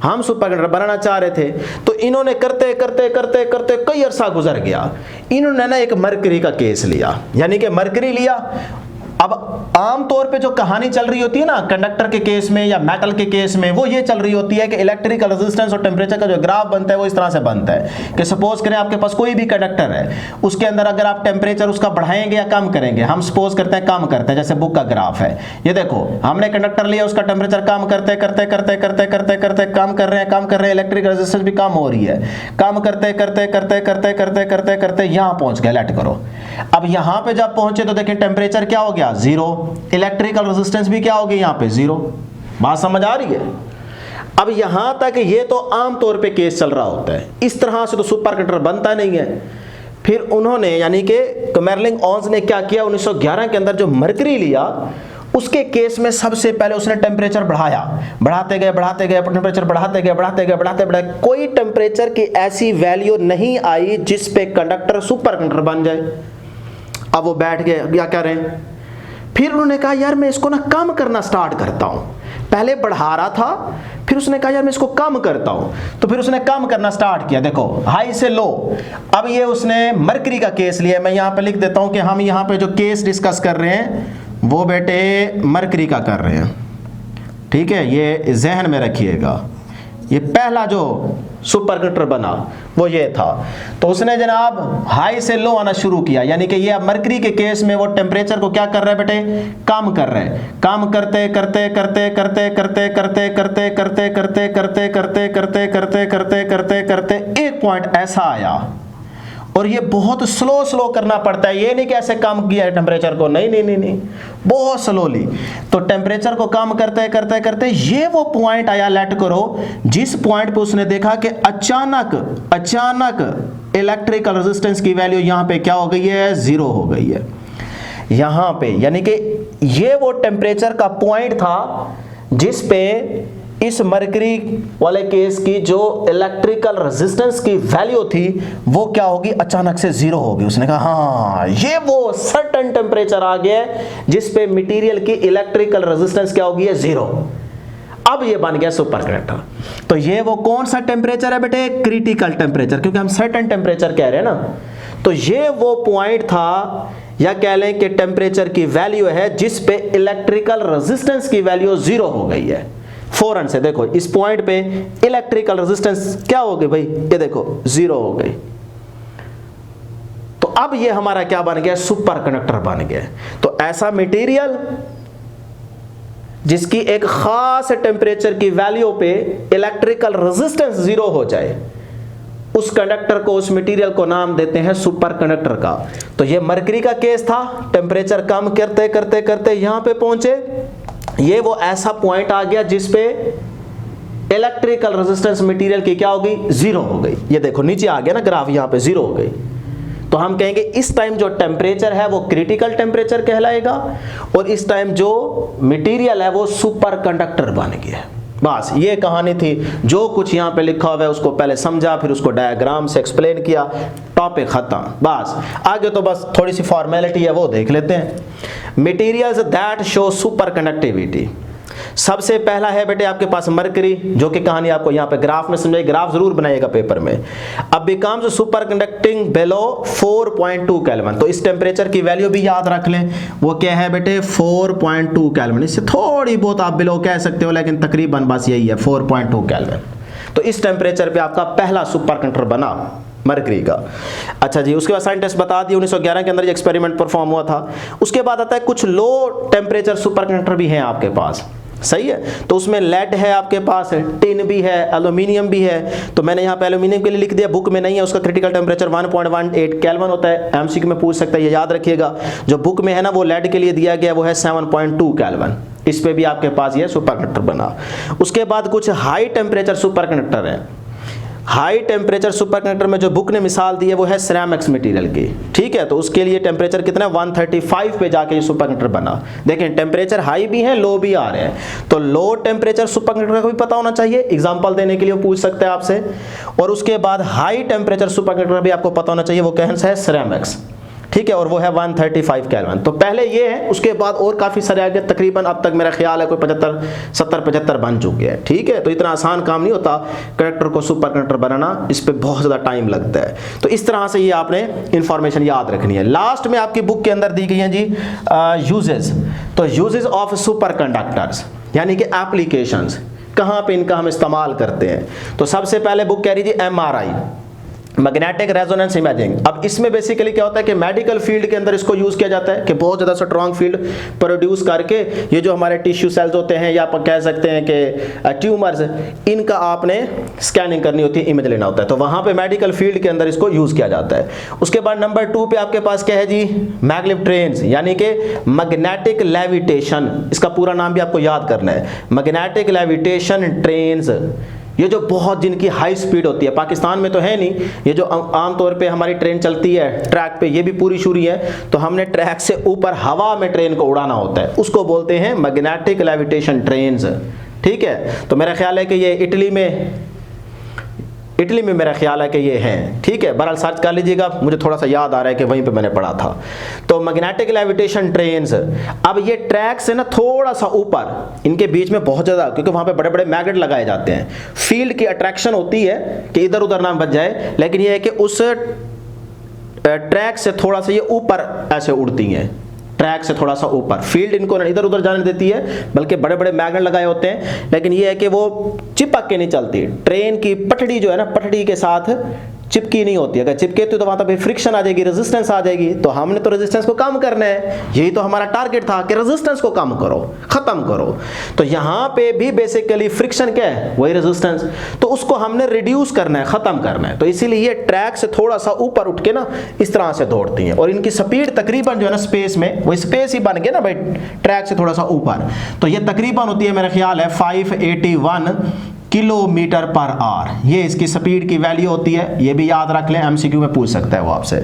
हम सुपर कंडक्टर बनाना चाह रहे थे, तो इन्होंने करते करते करते करते कई अरसा गुजर गया। इन्होंने ना एक मरकरी का केस लिया, यानी कि मरकरी लिया। अब आमतौर पे जो कहानी चल रही होती है ना कंडक्टर के केस में या मेटल के केस में, वो ये चल रही होती है कि इलेक्ट्रिकल रेजिस्टेंस और टेम्परेचर का जो ग्राफ बनता है वो इस तरह से बनता है कि सपोज करें आपके पास कोई भी कंडक्टर है, उसके अंदर अगर आप टेम्परेचर उसका बढ़ाएंगे या कम करेंगे, हम सपोज करते हैं कम करते हैं, जैसे बुक का ग्राफ है। ये देखो, हमने कंडक्टर लिया, उसका टेम्परेचर कम करते करते करते करते करते करते कम कर रहे हैं, कम कर रहे हैं, इलेक्ट्रिक रेजिस्टेंस भी कम हो रही है, कम करते करते करते करते करते करते करते यहाँ पहुंच गए। लेट करो, अब यहाँ पे जब पहुंचे तो देखें टेम्परेचर क्या हो गया? जीरो। इलेक्ट्रिकल रेजिस्टेंस भी क्या होगी यहाँ पे? जीरो। बात समझ आ रही है? अब यहां तक ये तो आम तौर पे केस चल रहा होता है, इस तरह से तो सुपर कंडक्टर बनता नहीं है। फिर उन्होंने यानी कि कमेर्लिंग ऑन्स ने क्या किया, 1911 के अंदर जो मरकरी लिया, उसके केस में सबसे पहले उसने टेम्परेचर बढ़ाया, बढ़ाते गए बढ़ाते गए, टेम्परेचर बढ़ाते गए बढ़ाते गए बढ़ाते बढ़ाते, कोई टेम्परेचर की ऐसी वैल्यू नहीं आई जिस पे कंडक्टर सुपर कंडक्टर बन जाए। अब वो बैठ गए, क्या कर रहे हैं? फिर उन्होंने कहा यार मैं इसको ना कम करना स्टार्ट करता हूं। पहले बढ़ा रहा था, फिर उसने कहा यार मैं इसको कम करता हूं, तो फिर उसने कम करना स्टार्ट किया। देखो, हाई से लो। अब ये उसने मरकरी का केस लिया। मैं यहां पे लिख देता हूं कि हम यहां पे जो केस डिस्कस कर रहे हैं वो बेटे मरकरी का कर रहे हैं, ठीक है? ये जहन में रखिएगा। ये पहला जो सुपर कंडक्टर बना वो ये था। तो उसने जनाब हाई से लो आना शुरू किया, यानी कि ये अब मरकरी के केस में वो टेम्परेचर को क्या कर रहे हैं बेटे? कम कर रहे हैं। कम करते करते करते करते करते करते करते करते करते करते करते करते करते करते करते करते एक पॉइंट ऐसा आया, और ये बहुत स्लो करना पड़ता है, ये नहीं कि ऐसे कम किया है टेम्परेचर को, नहीं नहीं नहीं नहीं, बहुत स्लोली। तो टेम्परेचर को कम करते करते करते ये वो पॉइंट आया, लेट करो, जिस पॉइंट पे उसने देखा कि अचानक इलेक्ट्रिकल रेजिस्टेंस की वैल्यू यहां पे क्या हो गई है, 0 हो गई है यहां पे। यानी कि ये वो टेम्परेचर का पॉइंट था जिस पे इस मरकरी वाले केस की जो इलेक्ट्रिकल रेजिस्टेंस की वैल्यू थी वो क्या होगी, अचानक से 0 होगी। उसने कहा हाँ ये वो सर्टेन टेम्परेचर आ गया जिस पे मटेरियल की इलेक्ट्रिकल रेजिस्टेंस क्या होगी, 0। अब ये बन गया सुपर कंडक्टर। तो ये वो कौन सा टेम्परेचर है बेटे, क्रिटिकल टेम्परेचर, क्योंकि हम सर्टेन टेम्परेचर कह रहे हैं ना। तो ये वो पॉइंट था, या कह लें कि टेम्परेचर की वैल्यू है जिस पे इलेक्ट्रिकल रेजिस्टेंस की वैल्यू 0 हो गई है। फौरन से देखो इस पॉइंट पे इलेक्ट्रिकल रेजिस्टेंस क्या हो गई भाई, ये देखो 0 हो गई। तो अब ये हमारा क्या बन गया, सुपर कंडक्टर बन गया। तो ऐसा मटेरियल जिसकी एक खास टेम्परेचर की वैल्यू पे इलेक्ट्रिकल रेजिस्टेंस 0 हो जाए, उस कंडक्टर को, उस मटेरियल को नाम देते हैं सुपर कंडक्टर का। तो ये मरकरी का केस था, टेम्परेचर कम करते करते करते यहां पे पहुंचे, ये वो ऐसा पॉइंट आ गया जिस पे इलेक्ट्रिकल रेजिस्टेंस मटेरियल की क्या हो गई, 0 हो गई। ये देखो नीचे आ गया ना ग्राफ, यहां पे 0 हो गई। तो हम कहेंगे इस टाइम जो टेम्परेचर है वो क्रिटिकल टेम्परेचर कहलाएगा, और इस टाइम जो मटेरियल है वो सुपर कंडक्टर बन गया। बस ये कहानी थी। जो कुछ यहाँ पे लिखा हुआ है उसको पहले समझा, फिर उसको डायग्राम से एक्सप्लेन किया, टॉपिक खत्म। बस आगे तो बस थोड़ी सी फॉर्मेलिटी है वो देख लेते हैं। Materials that show super conductivity. सबसे पहला है बेटे आपके पास मरकरी, जो कि कहानी आपको यहाँ पे ग्राफ में समझाई, ग्राफ जरूर बनाइएगा पेपर में। अब becomes super conducting below 4.2 kelvin. तो इस टेम्परेचर की वैल्यू भी याद रख लें, वो क्या है बेटे 4.2 केल्विन। इससे थोड़ी बहुत आप बिलो कह सकते हो, लेकिन तकरीबन बस यही है 4.2 केल्विन। तो इस टेम्परेचर पे आपका पहला सुपर कंडक्टर बना मरकरी का। अच्छा जी, उसके बाद साइंटिस्ट बता दिए 1911 के अंदर ये एक्सपेरिमेंट परफॉर्म हुआ था। उसके बाद आता है कुछ लो टेम्परेचर सुपर कंडक्टर भी हैं आपके पास, सही है। तो उसमें लेड है आपके पास, टिन भी है, एल्यूमिनियम भी है। तो मैंने यहाँ पे एल्यूमिनियम के लिए लिख दिया, बुक में नहीं है। उसका क्रिटिकल टेम्परेचर 1.18 केल्विन होता है। एमसीक्यू में पूछ सकता है, ये याद रखिएगा। जो बुक में है ना वो लेड के लिए दिया गया वो है 7.2 केल्विन। इस पे भी आपके पास ये सुपर कंडक्टर बना। उसके बाद कुछ हाई टेम्परेचर सुपर कंडक्टर है। हाई टेम्परेचर सुपर कंडक्टर में जो बुक ने मिसाल दी है वो है सिरेमिक्स मटेरियल की, ठीक है। तो उसके लिए टेम्परेचर कितना, 135 पे जाके ये सुपर कंडक्टर बना। देखें टेम्परेचर हाई भी है, लो भी आ रहे हैं। तो लो टेम्परेचर सुपर कंडक्टर का भी पता होना चाहिए, एग्जांपल देने के लिए पूछ सकते हैं आपसे। और उसके बाद हाई टेम्परेचर सुपर कंडक्टर भी आपको पता होना चाहिए, वो कौन सा है, सिरेमिक्स, ठीक है। और वो है 135 केल्विन। तो पहले ये है, उसके बाद और काफ़ी सारे आगे, तकरीबन अब तक मेरा ख्याल है कोई 75 बन चुके हैं, ठीक है। तो इतना आसान काम नहीं होता कंडक्टर को सुपर कंडक्टर बनाना, इस पर बहुत ज़्यादा टाइम लगता है। तो इस तरह से ये आपने इंफॉर्मेशन याद रखनी है। लास्ट में आपकी बुक के अंदर दी गई है जी यूजेस। तो यूजेस ऑफ सुपर कंडक्टर्स यानी कि एप्लीकेशंस, कहाँ पे इनका हम इस्तेमाल करते हैं। तो सबसे पहले बुक कह रही थी MRI, मैग्नेटिक रेजोनेंस इमेजिंग। अब इसमें बेसिकली क्या होता है कि मेडिकल फील्ड के अंदर इसको यूज किया जाता है कि बहुत ज़्यादा स्ट्रॉन्ग फील्ड प्रोड्यूस करके ये जो हमारे टिश्यू सेल्स होते हैं, या आप कह सकते हैं कि ट्यूमर्स, इनका आपने स्कैनिंग करनी होती है, इमेज लेना होता है। तो वहाँ पे मेडिकल फील्ड के अंदर इसको यूज किया जाता है। उसके बाद नंबर 2 पे आपके पास क्या है जी, मैग्लेव ट्रेन्स यानी कि मैग्नेटिक लेविटेशन। इसका पूरा नाम भी आपको याद करना है, मैग्नेटिक लेविटेशन ट्रेन्स। ये जो बहुत जिनकी हाई स्पीड होती है, पाकिस्तान में तो है नहीं, ये जो आमतौर पे हमारी ट्रेन चलती है ट्रैक पे, ये भी पूरी शुरी है। तो हमने ट्रैक से ऊपर हवा में ट्रेन को उड़ाना होता है, उसको बोलते हैं मैग्नेटिक लेविटेशन ट्रेन्स, ठीक है। तो मेरा ख्याल है कि ये इटली में मेरा ख्याल है कि ये हैं, ठीक है। बहरहाल सर्च कर लीजिएगा, मुझे थोड़ा सा याद आ रहा है कि वहीं पे मैंने पढ़ा था। तो मैग्नेटिक लेविटेशन ट्रेन्स, अब ये ट्रैक से ना थोड़ा सा ऊपर, इनके बीच में बहुत ज़्यादा, क्योंकि वहाँ पे बड़े बड़े मैग्नेट लगाए जाते हैं, फील्ड की अट्रैक्शन होती है कि इधर उधर ना बच जाए। लेकिन ये है कि उस ट्रैक से थोड़ा सा ये ऊपर ऐसे उड़ती हैं, ट्रैक से थोड़ा सा ऊपर, फील्ड इनको इधर उधर जाने देती है, बल्कि बड़े बड़े मैग्नेट लगाए होते हैं। लेकिन ये है कि वो चिपक के नहीं चलती, ट्रेन की पटड़ी जो है ना, पटड़ी के साथ चिपकी नहीं होती। अगर चिपके तो वहां पर फ्रिक्शन आ जाएगी, रेजिस्टेंस आ जाएगी। तो हमने तो रेजिस्टेंस को कम करना है, यही तो हमारा टारगेट था कि रेजिस्टेंस को कम करो, खत्म करो। तो यहां पे भी बेसिकली फ्रिक्शन क्या है, वही रेजिस्टेंस, तो उसको हमने रिड्यूस करना है, खत्म करना है। तो इसीलिए ये ट्रैक से थोड़ा सा ऊपर उठ के ना इस तरह से दौड़ती हैं और इनकी स्पीड तकरीबन जो है ना स्पेस में, वो स्पेस ही बन गया ना भाई ट्रैक से थोड़ा सा ऊपर, तो ये तकरीबन होती है मेरा ख्याल है 581 किलोमीटर पर आवर। ये इसकी स्पीड की वैल्यू होती है, ये भी याद रख लें, एमसीक्यू में पूछ सकता है वो आपसे।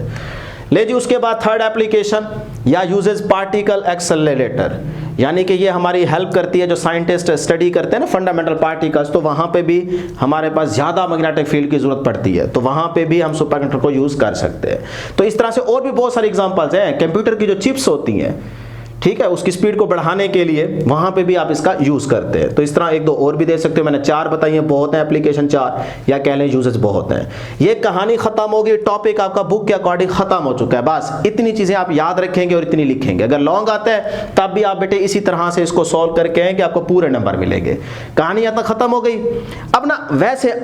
ले जी, उसके बाद थर्ड एप्लीकेशन या यूजेस पार्टिकल एक्सेलरेटर, यानी कि ये हमारी हेल्प करती है, जो साइंटिस्ट स्टडी करते हैं ना फंडामेंटल पार्टिकल्स, तो वहाँ पे भी हमारे पास ज़्यादा मैग्नेटिक फील्ड की ज़रूरत पड़ती है, तो वहाँ पे भी हम सुपरकंडक्टर को यूज़ कर सकते हैं। तो इस तरह से और भी बहुत सारी एग्जांपल्स हैं। कंप्यूटर की जो चिप्स होती हैं, ठीक है, उसकी स्पीड को बढ़ाने के लिए वहां पे भी आप इसका यूज करते हैं। तो इस तरह एक दो और भी दे सकते हो, मैंने 4 बताई हैं, बहुत है एप्लीकेशन 4, या कह लें यूजेस बहुत हैं। ये कहानी खत्म होगी, टॉपिक आपका बुक के अकॉर्डिंग खत्म हो चुका है। बस इतनी चीजें आप याद रखेंगे और इतनी लिखेंगे। अगर लॉन्ग आता है तब भी आप बेटे इसी तरह से इसको सॉल्व करके आएंगे, आपको पूरे नंबर मिलेंगे। कहानी यहाँ तक खत्म हो गई। अब ना वैसे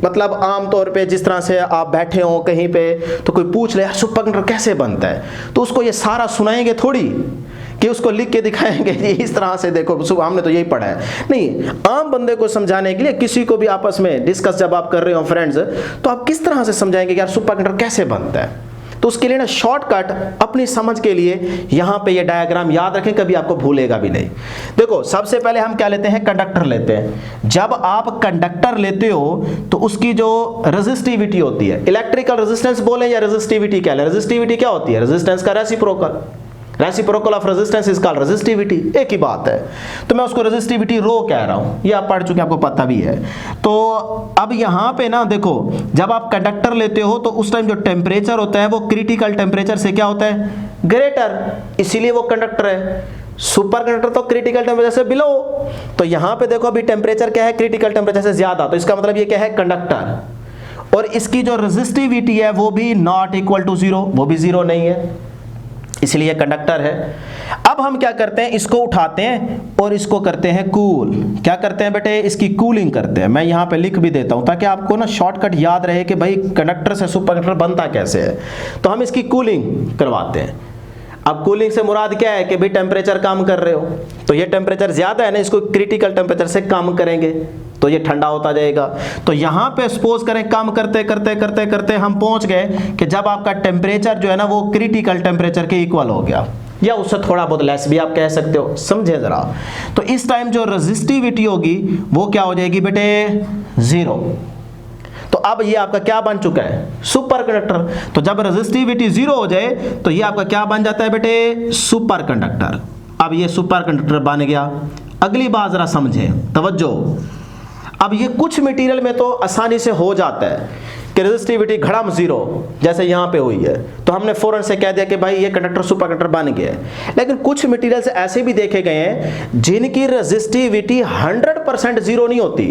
मतलब आम तौर पे जिस तरह से आप बैठे हो कहीं पे, तो कोई पूछ ले सुपरकंडक्टर कैसे बनता है, तो उसको ये सारा सुनाएंगे थोड़ी कि उसको लिख के दिखाएंगे इस तरह से, देखो हमने तो यही पढ़ा है। नहीं, आम बंदे को समझाने के लिए, किसी को भी आपस में डिस्कस जब आप कर रहे हो फ्रेंड्स, तो आप किस तरह से समझाएंगे कि यार सुपरकंडक्टर कैसे बनता है। तो उसके लिए ना शॉर्टकट अपनी समझ के लिए यहाँ पे ये डायग्राम याद रखें, कभी आपको भूलेगा भी नहीं। देखो सबसे पहले हम क्या लेते हैं, कंडक्टर लेते हैं। जब आप कंडक्टर लेते हो तो उसकी जो रेजिस्टिविटी होती है, इलेक्ट्रिकल रेजिस्टेंस बोले या रेजिस्टिविटी क्या है, रेजिस्टिविटी क्या होती है, रेजिस्टेंस का reciprocal, reciprocal of resistance is called resistivity, एक ही बात है। तो मैं उसको रेजिस्टिविटी रो कह रहा हूं, ये आप पढ़ चुके हैं, आपको पता भी है। तो अब यहां पे ना देखो, जब आप कंडक्टर लेते हो तो उस टाइम जो टेम्परेचर होता है वो क्रिटिकल टेम्परेचर से क्या होता है, ग्रेटर, इसीलिए वो कंडक्टर है। सुपर कंडक्टर तो क्रिटिकल टेम्परेचर से बिलो। तो यहां पे देखो अभी टेम्परेचर क्या है, क्रिटिकल टेम्परेचर से ज्यादा, तो इसका मतलब ये क्या है, कंडक्टर। और इसकी जो रेजिस्टिविटी है वो भी नॉट इक्वल टू जीरो, वो भी जीरो नहीं है, इसलिए कंडक्टर है। अब हम क्या करते हैं, इसको उठाते हैं और इसको करते हैं कूल। क्या करते हैं बेटे, इसकी कूलिंग करते हैं। मैं यहाँ पे लिख भी देता हूँ ताकि आपको ना शॉर्टकट याद रहे कि भाई कंडक्टर से सुपर कंडक्टर बनता कैसे है। तो हम इसकी कूलिंग करवाते हैं। अब कूलिंग से मुराद क्या है कि भाई टेम्परेचर कम कर रहे हो, तो ये टेम्परेचर ज्यादा है ना, इसको क्रिटिकल टेम्परेचर से कम करेंगे तो ये ठंडा होता जाएगा। तो यहाँ पे सपोज करें कम करते करते करते करते हम पहुंच गए कि जब आपका टेम्परेचर जो है ना वो क्रिटिकल टेम्परेचर के इक्वल हो गया, या उससे थोड़ा बहुत लेस भी आप कह सकते हो, समझे जरा। तो इस टाइम जो रेजिस्टिविटी होगी वो क्या हो जाएगी बेटे, जीरो। तो अब ये आपका क्या बन चुका है, सुपर कंडक्टर। तो जब रेजिस्टिविटी जीरो हो जाए तो ये आपका क्या बन जाता है बेटे, सुपर कंडक्टर। अब ये सुपर कंडक्टर बन गया। अगली बात जरा समझे, तवज्जो। अब ये कुछ मटेरियल में तो आसानी से हो जाता है कि रेजिस्टिविटी घड़म जीरो, जैसे यहाँ पे हुई है, तो हमने फौरन से कह दिया कि भाई ये कंडक्टर सुपर कंडक्टर बन गया है। लेकिन कुछ मटेरियल्स ऐसे भी देखे गए हैं जिनकी रेजिस्टिविटी 100% जीरो नहीं होती,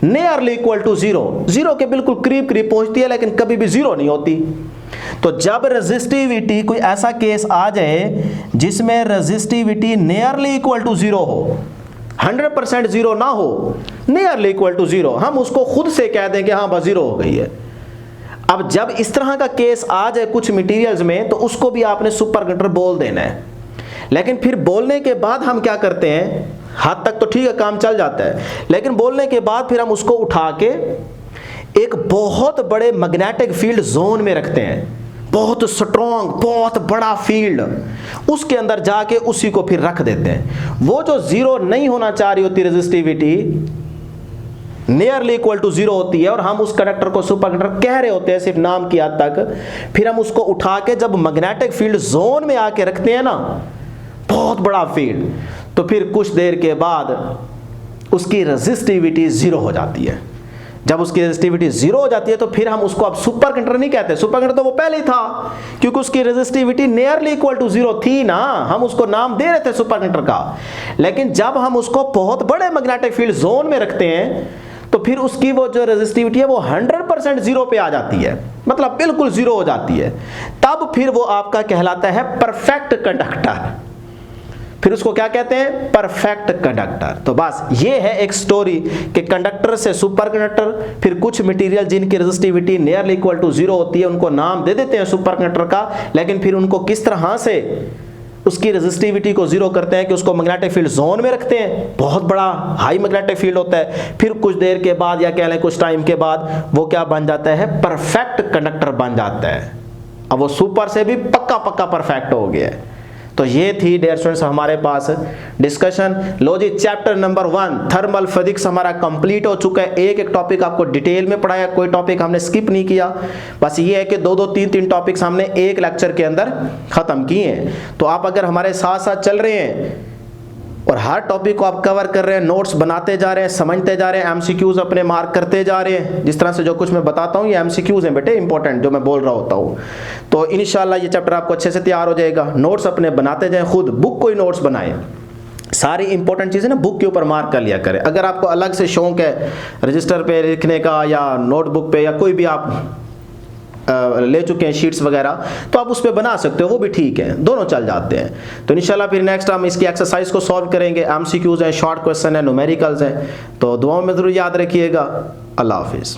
nearly equal to zero, zero के बिल्कुल करीब करीब पहुंचती है लेकिन कभी भी जीरो नहीं होती। तो जब रेजिस्टिविटी कोई ऐसा केस आ जाए जिसमें resistivity nearly equal to zero हो, 100% जीरो ना हो, नियरली इक्वल टू जीरो, हम उसको खुद से कह दें कि हाँ बस जीरो हो गई है। अब जब इस तरह का केस आ जाए कुछ मटेरियल्स में, तो उसको भी आपने सुपर कंडक्टर बोल देना है। लेकिन फिर बोलने के बाद हम क्या करते हैं, हाथ तक तो ठीक है काम चल जाता है, लेकिन बोलने के बाद फिर हम उसको उठा के एक बहुत बड़े मैग्नेटिक फील्ड जोन में रखते हैं, बहुत स्ट्रॉन्ग, बहुत बड़ा फील्ड, उसके अंदर जाके उसी को फिर रख देते हैं। वो जो जीरो नहीं होना चाह रही होती resistivity, nearly equal to zero होती है, और हम उस कंडक्टर को सुपर कंडक्टर कह रहे होते हैं सिर्फ नाम की हद तक। फिर हम उसको उठा के जब मैग्नेटिक फील्ड जोन में आके रखते हैं ना, बहुत बड़ा फील्ड, तो फिर कुछ देर के बाद उसकी रेजिस्टिविटी जीरो हो जाती है। जब उसकी रेजिस्टिविटी जीरो हो जाती है तो फिर हम उसको अब सुपर कंडक्टर नहीं कहते, सुपर कंडक्टर तो वो पहले ही था, क्योंकि उसकी resistivity nearly equal to zero थी ना, हम उसको नाम दे रहे थे सुपर कंडक्टर का। लेकिन जब हम उसको बहुत बड़े मैग्नेटिक फील्ड जोन में रखते हैं तो फिर उसकी वो जो रेजिस्टिविटी है वो 100% जीरो पे आ जाती है, मतलब बिल्कुल जीरो हो जाती है। तब फिर वो आपका कहलाता है परफेक्ट कंडक्टर। फिर उसको क्या कहते हैं, परफेक्ट कंडक्टर। तो बस ये है एक स्टोरी कि कंडक्टर से सुपर कंडक्टर, फिर कुछ मटेरियल जिनकी रेजिस्टिविटी नियरली इक्वल टू 0 होती है उनको नाम दे देते हैं सुपर कंडक्टर का, लेकिन फिर उनको किस तरह से उसकी रेजिस्टिविटी को 0 करते हैं कि उसको मैग्नेटिक फील्ड जोन में रखते हैं, बहुत बड़ा हाई मैग्नेटिक फील्ड होता है, फिर कुछ देर के बाद या कह लें कुछ टाइम के बाद वो क्या बन जाता है, परफेक्ट कंडक्टर बन जाता है। अब वो सुपर से भी पक्का पक्का परफेक्ट हो गया है। तो ये थी डियर स्टूडेंट्स हमारे पास डिस्कशन। लो जी, चैप्टर नंबर 1 थर्मल फिजिक्स हमारा कंप्लीट हो चुका है। एक एक टॉपिक आपको डिटेल में पढ़ाया, कोई टॉपिक हमने स्किप नहीं किया। बस ये है कि 2-2 3-3 टॉपिक्स हमने एक लेक्चर के अंदर खत्म किए हैं। तो आप अगर हमारे साथ साथ चल रहे हैं और हर टॉपिक को आप कवर कर रहे हैं, नोट्स बनाते जा रहे हैं, समझते जा रहे हैं, एमसीक्यूज अपने मार्क करते जा रहे हैं, जिस तरह से जो कुछ मैं बताता हूँ ये एमसीक्यूज हैं बेटे, इंपॉर्टेंट जो मैं बोल रहा होता हूँ, तो इंशाल्लाह ये चैप्टर आपको अच्छे से तैयार हो जाएगा। नोट्स अपने बनाते जाएं, खुद बुक कोई नोट्स बनाए, सारी इंपॉर्टेंट चीज़ें ना बुक के ऊपर मार्क कर लिया करें। अगर आपको अलग से शौक है रजिस्टर पे लिखने का या नोटबुक पे या कोई भी आप ले चुके हैं शीट्स वगैरह, तो आप उस पर बना सकते हो, वो भी ठीक है, दोनों चल जाते हैं। तो इंशाल्लाह फिर नेक्स्ट हम इसकी एक्सरसाइज को सॉल्व करेंगे। एमसीक्यूज हैं, शॉर्ट क्वेश्चन है, न्यूमेरिकल्स हैं, तो दुआओं में ज़रूर याद रखिएगा। अल्लाह हाफिज़।